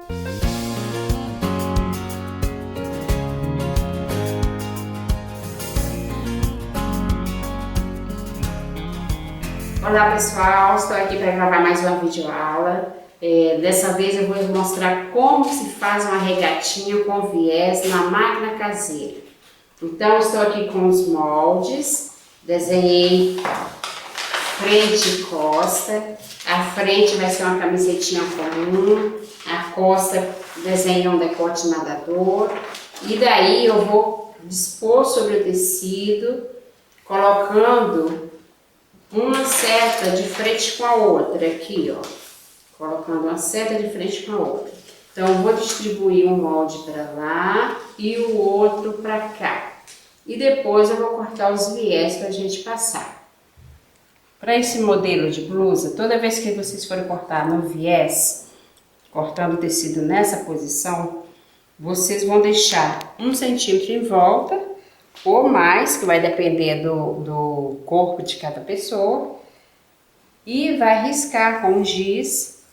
Olá pessoal, estou aqui para gravar mais uma videoaula. Dessa vez eu vou mostrar como se faz uma regatinha com viés na máquina caseira. Então estou aqui com os moldes, desenhei frente e costa. A frente vai ser uma camisetinha comum, a costa desenhei um decote nadador. E daí eu vou dispor sobre o tecido, colocando uma seta de frente com a outra, aqui ó, colocando uma seta de frente com a outra. Então eu vou distribuir um molde para lá e o outro para cá. E depois eu vou cortar os viés para a gente passar. Para esse modelo de blusa, toda vez que vocês forem cortar no viés, cortando o tecido nessa posição, vocês vão deixar 1 centímetro em volta, ou mais, que vai depender do corpo de cada pessoa, e vai riscar com giz,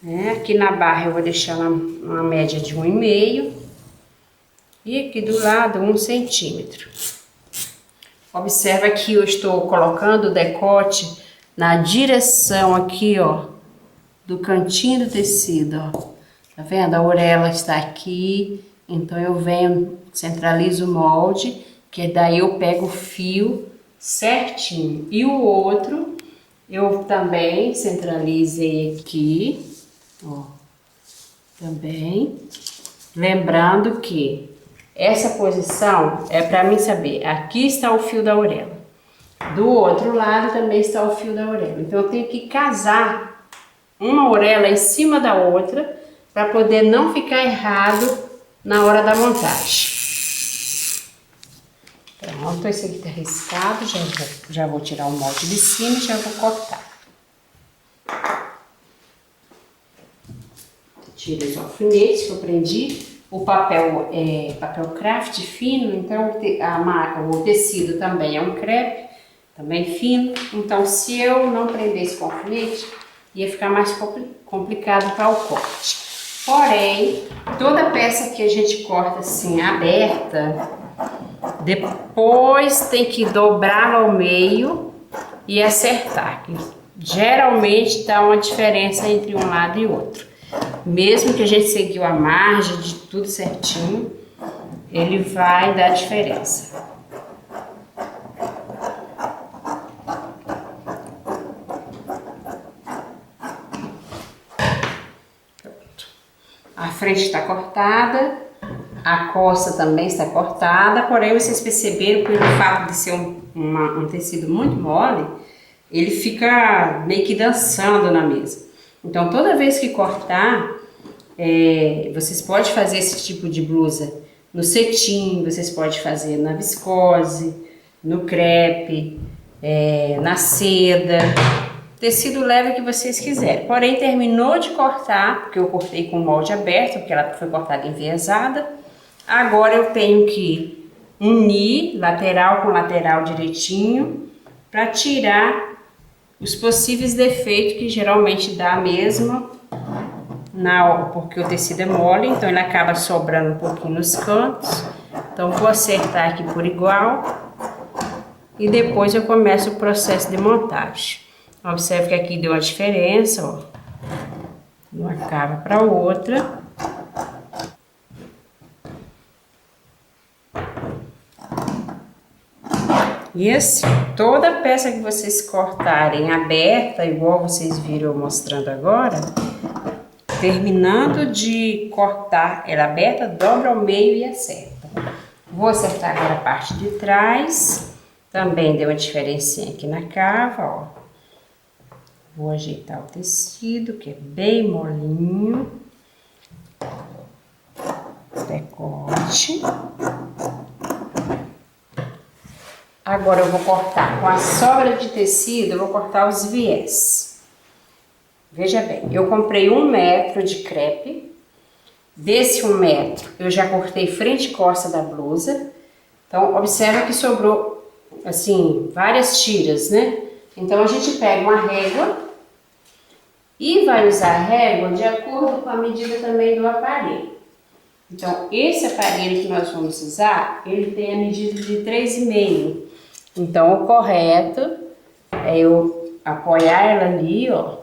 né? Aqui na barra eu vou deixar uma média de 1,5 e aqui do lado 1 centímetro. Observa que eu estou colocando o decote na direção aqui, ó, do cantinho do tecido, ó. Tá vendo? A orelha está aqui, então eu venho, centralizo o molde, que daí eu pego o fio certinho. E o outro eu também centralizei aqui, ó, também. Lembrando que essa posição é para mim saber, aqui está o fio da orelha. Do outro lado também está o fio da orelha. Então eu tenho que casar uma orelha em cima da outra, para poder não ficar errado na hora da montagem. Pronto, esse aqui tá riscado, já vou tirar o molde de cima e já vou cortar. Tiro os alfinetes que eu prendi. O papel é papel craft fino, então o tecido também é um crepe, também fino. Então se eu não prendesse com alfinete, ia ficar mais complicado para o corte. Porém, toda peça que a gente corta assim, aberta, depois tem que dobrá-la ao meio e acertar. Geralmente dá uma diferença entre um lado e outro. Mesmo que a gente seguiu a margem de tudo certinho, ele vai dar diferença. A frente está cortada, a costa também está cortada, porém vocês perceberam que pelo fato de ser um tecido muito mole, ele fica meio que dançando na mesa. Então toda vez que cortar, vocês podem fazer esse tipo de blusa no cetim, vocês podem fazer na viscose, no crepe, na seda. Tecido leve que vocês quiserem. Porém, terminou de cortar, porque eu cortei com o molde aberto, porque ela foi cortada enviesada. Agora eu tenho que unir lateral com lateral direitinho, para tirar os possíveis defeitos que geralmente dá mesmo, porque o tecido é mole, então ele acaba sobrando um pouquinho nos cantos. Então vou acertar aqui por igual e depois eu começo o processo de montagem. Observe que aqui deu uma diferença, ó, uma cava para outra. E assim, toda peça que vocês cortarem aberta, igual vocês viram eu mostrando agora, terminando de cortar ela aberta, dobra ao meio e acerta. Vou acertar agora a parte de trás, também deu uma diferencinha aqui na cava, ó. Vou ajeitar o tecido, que é bem molinho. Decote. Agora eu vou cortar com a sobra de tecido, eu vou cortar os viés. Veja bem, eu comprei 1 metro de crepe. Desse 1 metro, eu já cortei frente e costa da blusa. Então, observa que sobrou, assim, várias tiras, né? Então, a gente pega uma régua E vai usar a régua de acordo com a medida também do aparelho. Então, esse aparelho que nós vamos usar, ele tem a medida de 3,5. Então, o correto é eu apoiar ela ali, ó,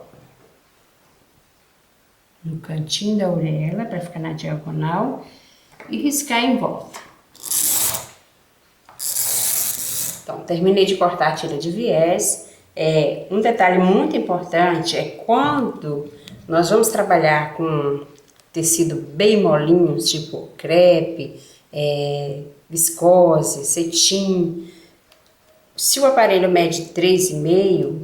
no cantinho da orelha, para ficar na diagonal, e riscar em volta. Então, terminei de cortar a tira de viés. Um detalhe muito importante é quando nós vamos trabalhar com tecido bem molinho, tipo crepe, viscose, cetim. Se o aparelho mede 3,5,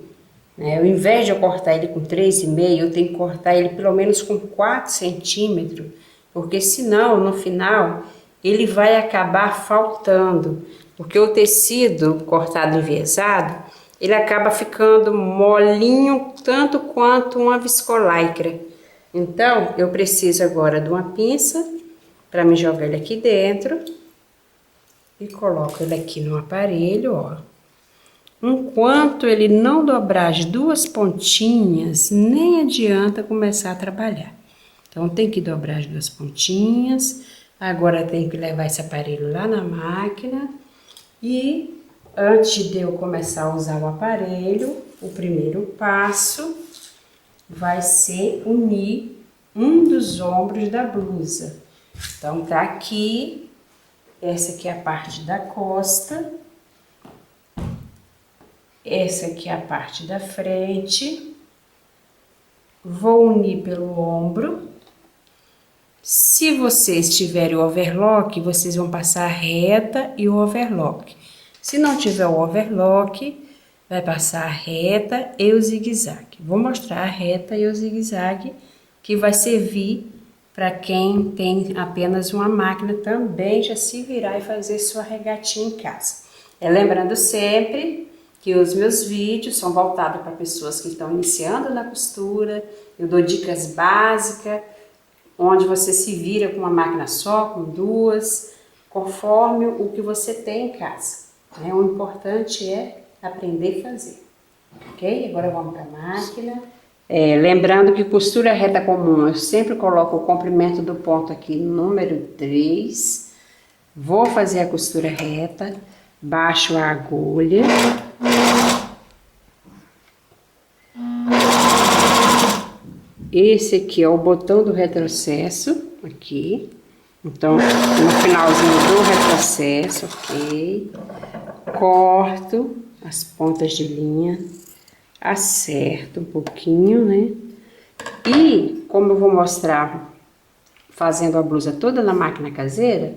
né, ao invés de eu cortar ele com 3,5, eu tenho que cortar ele pelo menos com 4 centímetros, porque senão, no final, ele vai acabar faltando. Porque o tecido cortado enviesado, ele acaba ficando molinho tanto quanto uma viscolaicra. Então, eu preciso agora de uma pinça para me jogar ele aqui dentro e coloco ele aqui no aparelho, ó. Enquanto ele não dobrar as duas pontinhas, nem adianta começar a trabalhar. Então, tem que dobrar as duas pontinhas. Agora, tem que levar esse aparelho lá na máquina. E antes de eu começar a usar o aparelho, o primeiro passo vai ser unir um dos ombros da blusa. Então, tá aqui, essa aqui é a parte da costa, essa aqui é a parte da frente. Vou unir pelo ombro. Se vocês tiverem o overlock, vocês vão passar a reta e o overlock. Se não tiver o overlock, vai passar a reta e o zigue-zague. Vou mostrar a reta e o zigue-zague, que vai servir para quem tem apenas uma máquina também já se virar e fazer sua regatinha em casa. Lembrando sempre que os meus vídeos são voltados para pessoas que estão iniciando na costura. Eu dou dicas básicas, onde você se vira com uma máquina só, com duas, conforme o que você tem em casa. O importante é aprender a fazer. Ok? Agora vamos para a máquina. Lembrando que costura reta comum, eu sempre coloco o comprimento do ponto aqui, número 3. Vou fazer a costura reta, baixo a agulha. Esse aqui é o botão do retrocesso, aqui. Então, no finalzinho do retrocesso, ok. Corto as pontas de linha, acerto um pouquinho, né? E, como eu vou mostrar fazendo a blusa toda na máquina caseira,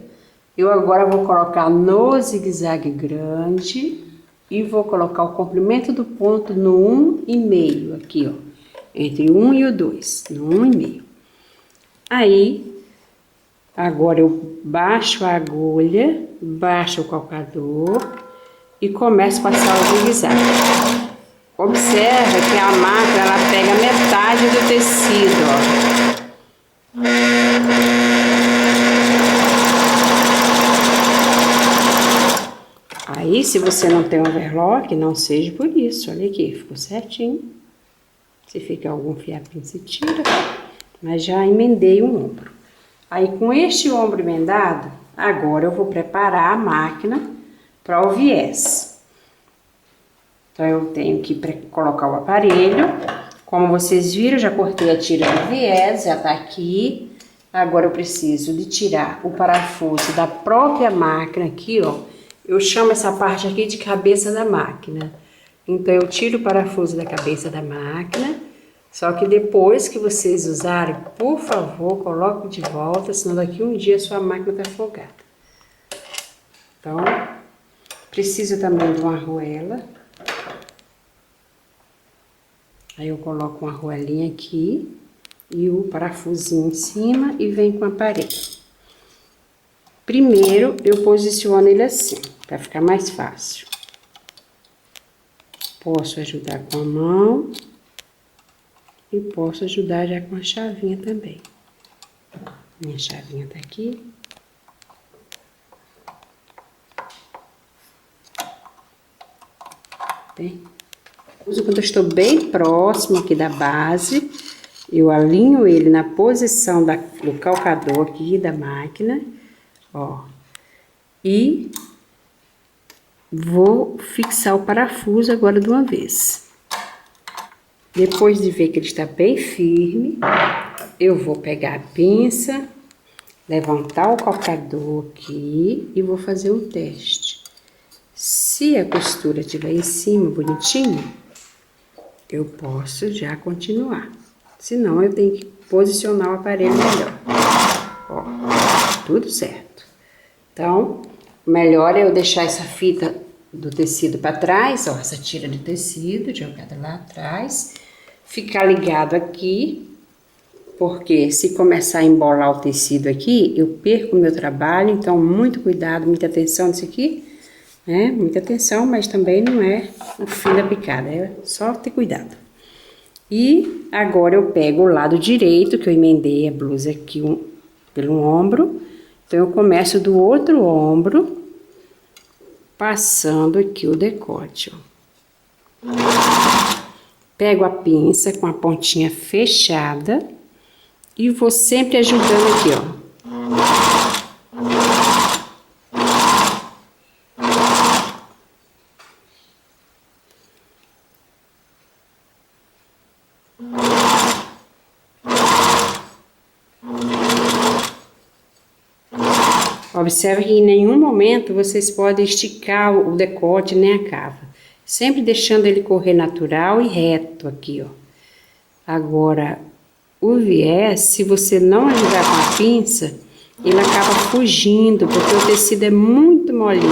eu agora vou colocar no zigue-zague grande e vou colocar o comprimento do ponto no 1,5, aqui, ó. Entre o 1 e o 2, no 1,5. Aí, agora eu baixo a agulha, baixo o calcador e começo a passar o zigue-zague. Observa que a máquina, ela pega metade do tecido, ó. Aí, se você não tem overlock, não seja por isso. Olha aqui, ficou certinho. Se fica algum fiapinho, se tira. Mas já emendei o ombro. Aí, com este ombro emendado, agora eu vou preparar a máquina para o viés. Então, eu tenho que colocar o aparelho. Como vocês viram, já cortei a tira do viés, já tá aqui. Agora eu preciso de tirar o parafuso da própria máquina aqui, ó. Eu chamo essa parte aqui de cabeça da máquina. Então, eu tiro o parafuso da cabeça da máquina. Só que depois que vocês usarem, por favor, coloquem de volta, senão daqui um dia a sua máquina tá folgada. Então, preciso também de uma arruela. Aí eu coloco uma arruelinha aqui e o parafusinho em cima e venho com o aparelho. Primeiro, eu posiciono ele assim, para ficar mais fácil. Posso ajudar com a mão e posso ajudar já com a chavinha também. Minha chavinha tá aqui. Bem, uso quando eu estou bem próximo aqui da base, Eu alinho ele na posição do calcador aqui da máquina, ó. E vou fixar o parafuso agora de uma vez. Depois de ver que ele está bem firme, eu vou pegar a pinça, levantar o calcador aqui e vou fazer um teste. Se a costura estiver em cima, bonitinho, eu posso já continuar. Senão, eu tenho que posicionar o aparelho melhor. Ó, tudo certo. Então, melhor é eu deixar essa fita do tecido para trás, ó, essa tira de tecido jogada lá atrás, ficar ligado aqui, porque se começar a embolar o tecido aqui, eu perco o meu trabalho, então muito cuidado, muita atenção nisso aqui, né? Muita atenção, mas também não é o fim da picada, é só ter cuidado. E agora eu pego o lado direito, que eu emendei a blusa aqui pelo ombro. Então, eu começo do outro ombro, passando aqui o decote, ó. Pego a pinça com a pontinha fechada e vou sempre ajudando aqui, ó. Observe que em nenhum momento vocês podem esticar o decote nem a cava. Sempre deixando ele correr natural e reto aqui, ó. Agora, o viés, se você não ajudar com a pinça, ele acaba fugindo, porque o tecido é muito molinho.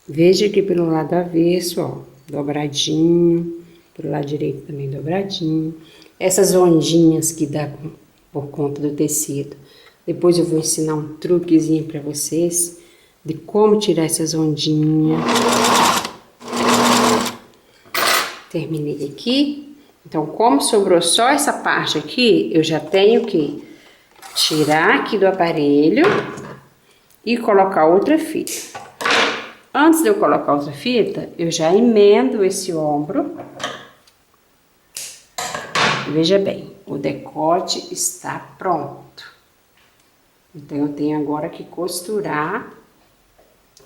Veja aqui pelo lado avesso, ó, dobradinho, pelo lado direito também dobradinho. Essas ondinhas que dá por conta do tecido. Depois eu vou ensinar um truquezinho para vocês de como tirar essas ondinhas. Terminei aqui. Então, como sobrou só essa parte aqui, eu já tenho que tirar aqui do aparelho e colocar outra fita. Antes de eu colocar outra fita, eu já emendo esse ombro. Veja bem, o decote está pronto. Então, eu tenho agora que costurar.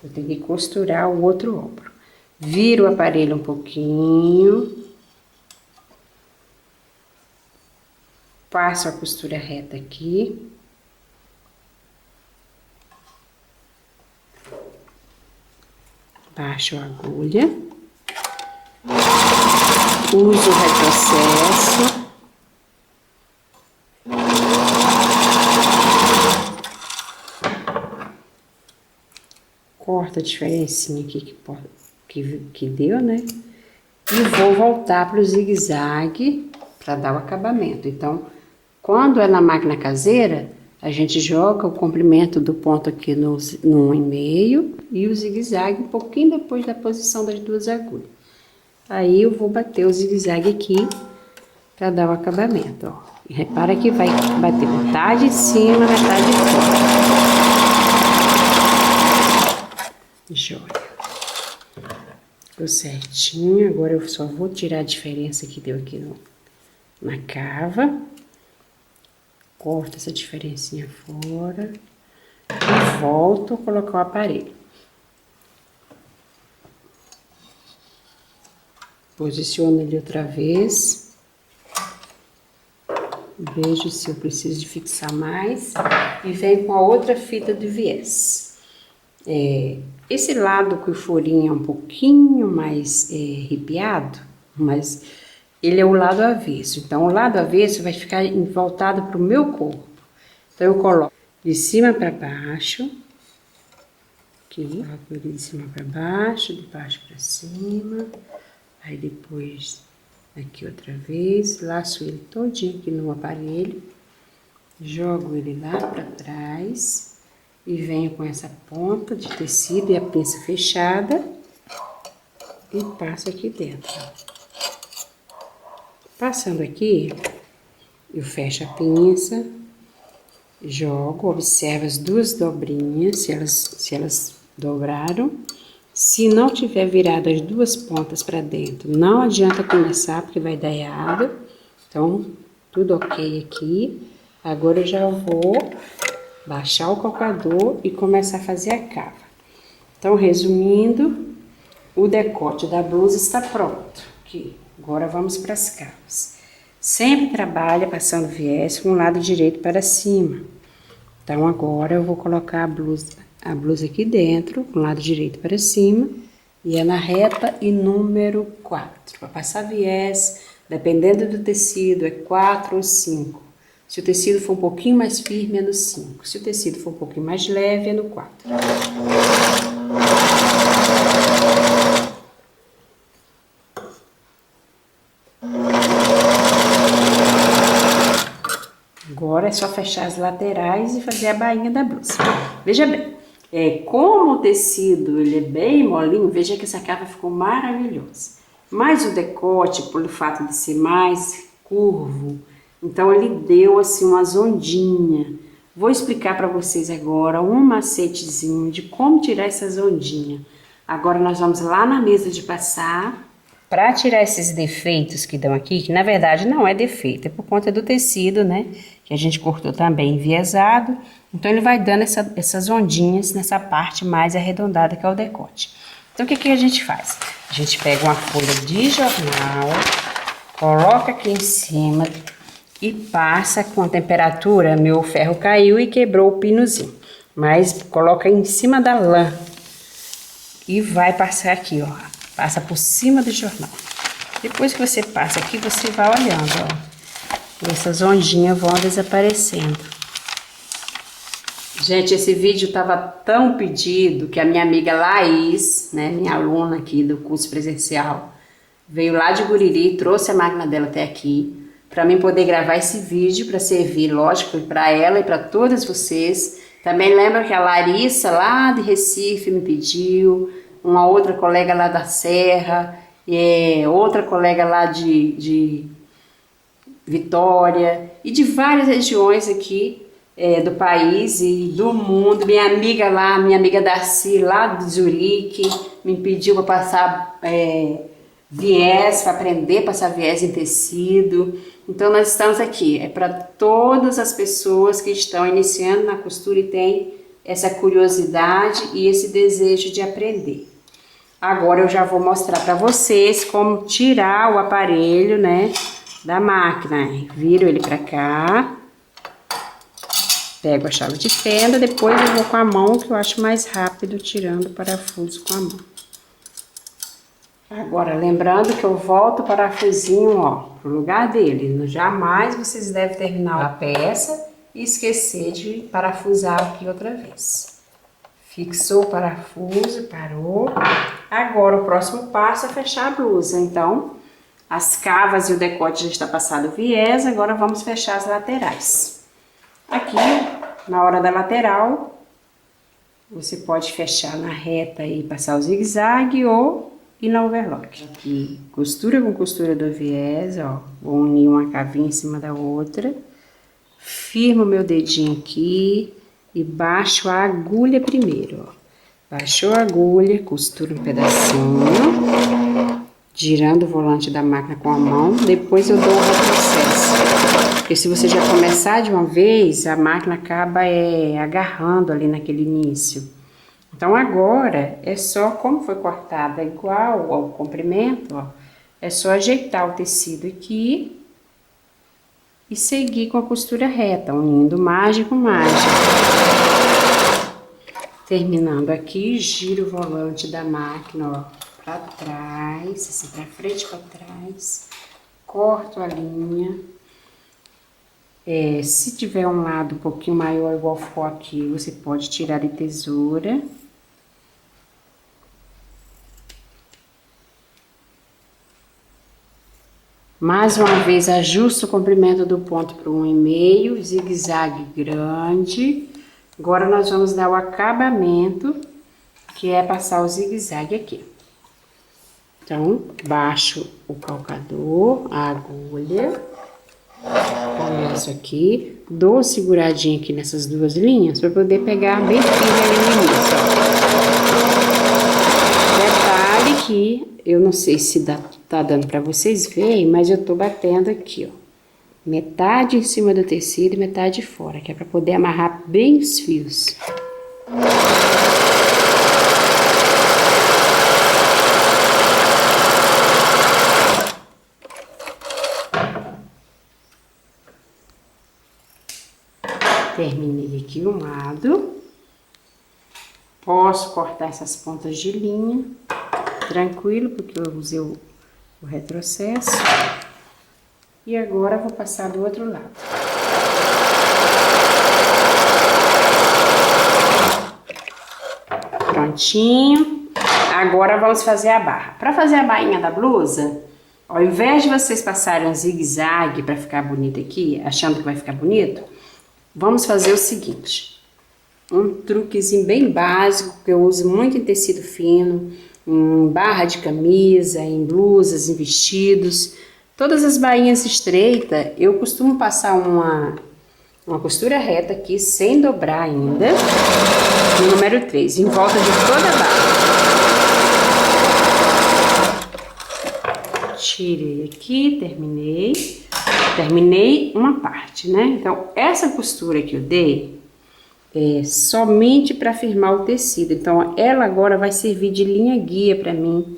Eu tenho que costurar o outro ombro. Viro o aparelho um pouquinho. Passo a costura reta aqui. Baixo a agulha, uso o retrocesso, corto a diferencinha aqui que deu, né? E vou voltar para o zigue-zague para dar o acabamento. Então, quando é na máquina caseira, a gente joga o comprimento do ponto aqui no 1,5 e o zigue-zague um pouquinho depois da posição das duas agulhas. Aí eu vou bater o zigue-zague aqui para dar o acabamento, ó. E repara que vai bater metade em cima, metade fora. Joia. Ficou certinho. Agora eu só vou tirar a diferença que deu aqui na cava. Corto essa diferencinha fora e volto a colocar o aparelho. Posiciono ele outra vez. Vejo se eu preciso de fixar mais. E venho com a outra fita de viés. Esse lado que o furinho é um pouquinho mais arrepiado, mas ele é o lado avesso. Então, o lado avesso vai ficar voltado para o meu corpo. Então, eu coloco de cima para baixo. Aqui, coloco ele de cima para baixo, de baixo para cima. Aí, depois, aqui outra vez, laço ele todinho aqui no aparelho. Jogo ele lá para trás. E venho com essa ponta de tecido e a pinça fechada. E passo aqui dentro, ó. Passando aqui, eu fecho a pinça, Jogo, observa as duas dobrinhas, se elas dobraram. Se não tiver virado as duas pontas para dentro, não adianta começar porque vai dar errado. Então, tudo ok aqui. Agora eu já vou baixar o calcador e começar a fazer a cava. Então, resumindo, o decote da blusa está pronto. Aqui, agora vamos para as cavas. Sempre trabalha passando viés com o lado direito para cima. Então, agora eu vou colocar a blusa aqui dentro, com o lado direito para cima, e é na reta e número 4. Para passar viés, dependendo do tecido, é 4 ou 5. Se o tecido for um pouquinho mais firme, é no 5. Se o tecido for um pouquinho mais leve, é no 4. Agora é só fechar as laterais e fazer a bainha da blusa. Veja bem, como o tecido ele é bem molinho, veja que essa cava ficou maravilhosa. Mas o decote, por o fato de ser mais curvo, então ele deu assim umas ondinhas. Vou explicar para vocês agora um macetezinho de como tirar essas ondinhas. Agora nós vamos lá na mesa de passar. Para tirar esses defeitos que dão aqui, que na verdade não é defeito, é por conta do tecido, né? Que a gente cortou também enviesado. Então ele vai dando essas ondinhas nessa parte mais arredondada que é o decote. Então o que a gente faz? A gente pega uma folha de jornal, coloca aqui em cima e passa com a temperatura. Meu ferro caiu e quebrou o pinozinho. Mas coloca em cima da lã e vai passar aqui, ó. Passa por cima do jornal. Depois que você passa aqui, você vai olhando, ó. E essas ondinhas vão desaparecendo. Gente, esse vídeo estava tão pedido que a minha amiga Laís, né, minha aluna aqui do curso presencial, veio lá de Guriri, trouxe a máquina dela até aqui, para mim poder gravar esse vídeo, para servir, lógico, para ela e para todas vocês. Também lembro que a Larissa, lá de Recife, me pediu, uma outra colega lá da Serra, outra colega lá de Vitória e de várias regiões aqui do país e do mundo. Minha amiga lá, minha amiga Darcy lá de Zurique, me pediu para passar viés, para aprender a passar viés em tecido. Então nós estamos aqui, é para todas as pessoas que estão iniciando na costura e têm essa curiosidade e esse desejo de aprender. Agora eu já vou mostrar para vocês como tirar o aparelho, né, da máquina. Viro ele para cá, pego a chave de fenda, depois eu vou com a mão, que eu acho mais rápido tirando o parafuso com a mão. Agora, lembrando que eu volto o parafusinho, ó, pro lugar dele. Jamais vocês devem terminar a peça e esquecer de parafusar aqui outra vez. Fixou o parafuso, parou. Agora o próximo passo é fechar a blusa. Então, as cavas e o decote já está passado o viés, agora vamos fechar as laterais. Aqui, na hora da lateral, você pode fechar na reta e passar o zigue-zague ou ir na overlock. Aqui, costura com costura do viés, ó, vou unir uma cavinha em cima da outra. Firmo meu dedinho aqui e baixo a agulha primeiro, ó. Baixou a agulha, costura um pedacinho, girando o volante da máquina com a mão, depois eu dou o retrocesso. Porque se você já começar de uma vez, a máquina acaba agarrando ali naquele início. Então agora é só, como foi cortada igual ao comprimento, ó, é só ajeitar o tecido aqui e seguir com a costura reta, unindo margem com margem. Terminando aqui, giro o volante da máquina, ó, para trás, assim, para frente e para trás, corto a linha. Se tiver um lado um pouquinho maior, igual ficou aqui, você pode tirar de tesoura. Mais uma vez, ajusto o comprimento do ponto para 1,5, zigue-zague grande. Agora nós vamos dar o acabamento, que é passar o zigue-zague aqui. Então, baixo o calcador, a agulha. Começo aqui, dou uma seguradinha aqui nessas duas linhas para poder pegar bem firme ali no início, ó. Detalhe que eu não sei se tá dando para vocês verem, mas eu tô batendo aqui, ó. Metade em cima do tecido e metade fora, que é para poder amarrar bem os fios. Terminei aqui um lado. Posso cortar essas pontas de linha, tranquilo, porque eu usei o retrocesso. E agora eu vou passar do outro lado. Prontinho. Agora vamos fazer a barra. Para fazer a bainha da blusa, ao invés de vocês passarem um zigue-zague para ficar bonito aqui, achando que vai ficar bonito, vamos fazer o seguinte. Um truquezinho bem básico, que eu uso muito em tecido fino, em barra de camisa, em blusas, em vestidos. Todas as bainhas estreitas, eu costumo passar uma costura reta aqui, sem dobrar ainda, no número 3, em volta de toda a barra. Tirei aqui, terminei uma parte, né? Então, essa costura que eu dei é somente para firmar o tecido. Então, ela agora vai servir de linha guia para mim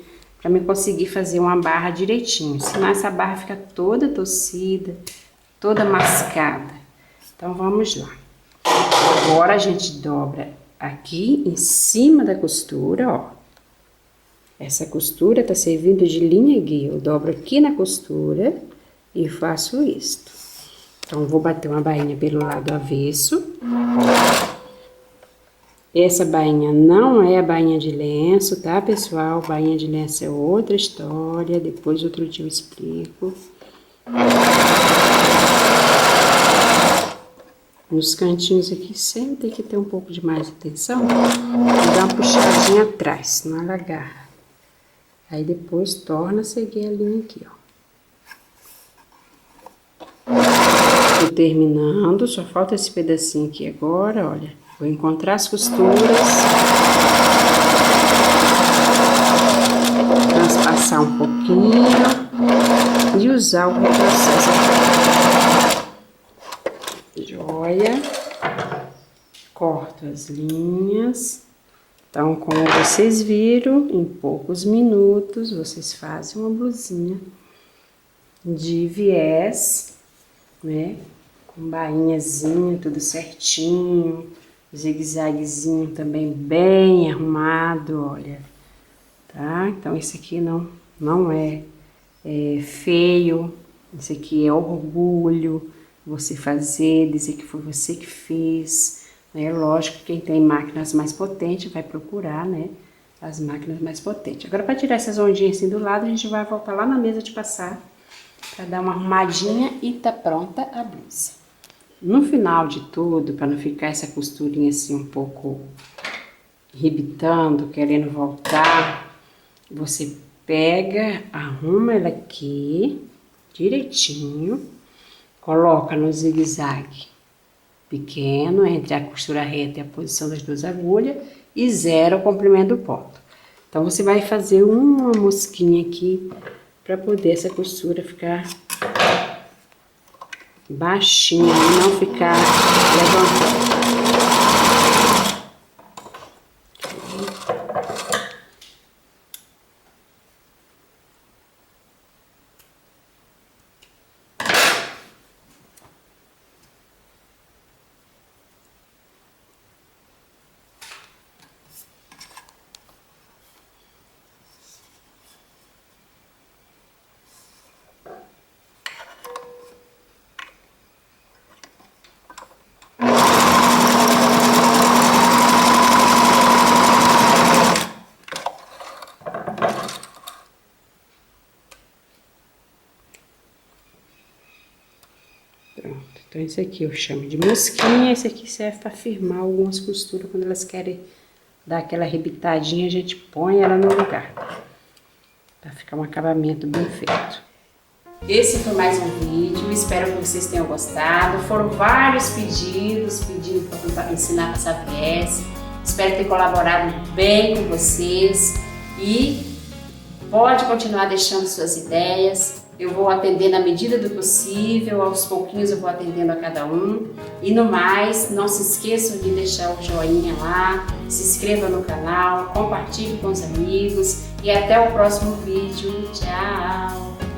conseguir fazer uma barra direitinho. Senão essa barra fica toda torcida, toda mascada. Então, vamos lá. Agora a gente dobra aqui em cima da costura, ó. Essa costura tá servindo de linha guia. Eu dobro aqui na costura e faço isto. Então, vou bater uma bainha pelo lado avesso. Essa bainha não é a bainha de lenço, tá, pessoal? Bainha de lenço é outra história, depois outro dia eu explico. Nos cantinhos aqui sempre tem que ter um pouco de mais atenção. E dar uma puxadinha atrás, senão ela agarra. Aí depois torna a seguir a linha aqui, ó. Tô terminando, só falta esse pedacinho aqui agora, olha. Vou encontrar as costuras, transpassar um pouquinho e usar o retrocesso. Joia. Corto as linhas. Então, como vocês viram, em poucos minutos vocês fazem uma blusinha de viés, né? Com bainhazinha, tudo certinho. Zigue-zaguezinho também bem arrumado, olha, tá? Então, esse aqui não é feio, esse aqui é orgulho, você fazer, dizer que foi você que fez, né? Lógico que quem tem máquinas mais potentes vai procurar, né? As máquinas mais potentes. Agora, para tirar essas ondinhas assim do lado, a gente vai voltar lá na mesa de passar, para dar uma arrumadinha e tá pronta a blusa. No final de tudo, para não ficar essa costurinha assim um pouco rebitando, querendo voltar, você pega, arruma ela aqui direitinho, coloca no zigue-zague pequeno entre a costura reta e a posição das duas agulhas e zera o comprimento do ponto. Então, você vai fazer uma mosquinha aqui para poder essa costura ficar baixinha e não ficar levantando. Pronto, então esse aqui eu chamo de mosquinha, esse aqui serve para firmar algumas costuras, quando elas querem dar aquela arrebitadinha, a gente põe ela no lugar, para ficar um acabamento bem feito. Esse foi mais um vídeo, espero que vocês tenham gostado. Foram vários pedidos pedindo para ensinar a passar VS. Espero ter colaborado bem com vocês e pode continuar deixando suas ideias. Eu vou atender na medida do possível, aos pouquinhos eu vou atendendo a cada um. E no mais, não se esqueçam de deixar o joinha lá, se inscreva no canal, compartilhe com os amigos e até o próximo vídeo. Tchau!